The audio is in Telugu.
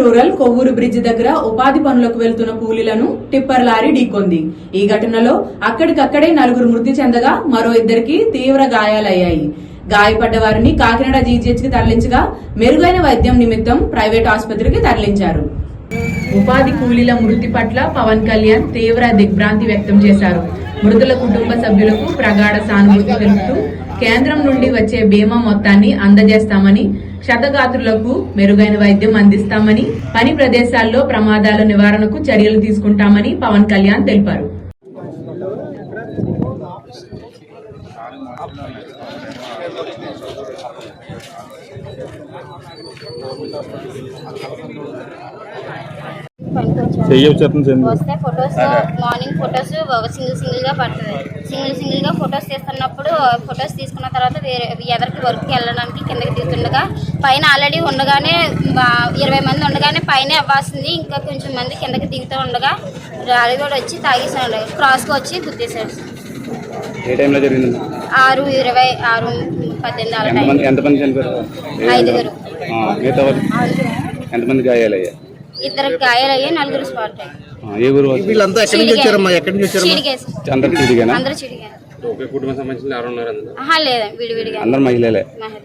రూరల్ కొవ్వూరు బ్రిడ్జి దగ్గర ఉపాధి పనులకు వెళ్తున్న కూలీలను టిప్పర్ లారీ ఢీకొంది. ఈ ఘటనలో అక్కడికక్కడే 4 మృతి చెందగా మరో 2కి తీవ్ర గాయాలయ్యాయి. గాయపడ్డ వారిని కాకినాడ జీజీహెచ్ కి తరలించగా మెరుగైన వైద్యం నిమిత్తం ప్రైవేట్ ఆసుపత్రికి తరలించారు. ఉపాధి కూలీల మృతి పట్ల పవన్ కళ్యాణ్ తీవ్ర దిగ్భ్రాంతి వ్యక్తం చేశారు. మృతుల కుటుంబ సభ్యులకు ప్రగాఢ సానుభూతి తెలుపుతూ కేంద్రం నుండి వచ్చే బీమా మొత్తాన్ని అందజేస్తామని, క్షతగాత్రులకు మెరుగైన వైద్యం అందిస్తామని, పని ప్రదేశాల్లో ప్రమాదాల నివారణకు చర్యలు తీసుకుంటామని పవన్ కళ్యాణ్ తెలిపారు. వస్తే ఫొటోస్ మార్నింగ్ ఫొటోస్ సింగిల్ గా పడుతుంది. సింగిల్ గా ఫొటోస్ తీస్తున్నప్పుడు ఫొటోస్ తీసుకున్న తర్వాత వేరే ఎదరికి వర్క్కి వెళ్ళడానికి కిందకి తీస్తుండగా పైన ఆల్రెడీ ఉండగానే 20 మంది ఉండగానే పైన అవ్వాల్సింది ఇంకా కొంచెం మంది కిందకి దిగుతూ ఉండగా రాలి కూడా వచ్చి తాగేసాడు. క్రాస్కి వచ్చి గుర్తేశాడు. ఏ టైంలో జరిగింది? 6:20 6:18 ఎంతమంది చనిపోయారు? 5గురు. ఎంతమంది గాయాలయ్యా? 2 గాయాలయ్యాయి, 4 స్పాట్ అయ్యాయి. ఏ ఊరు? వీళ్ళంతా ఎక్కడి నుంచి వచ్చారమ్మా? ఎక్కడి నుంచి వచ్చారమ్మా? అందరు చిడిగానా? అందరూ చిడిగారు. కుటుంబం సంబంధించిన ఎవరు ఉన్నారు? లేదండి, విడివిడిగా అందరు మహిళలే. మహిళ.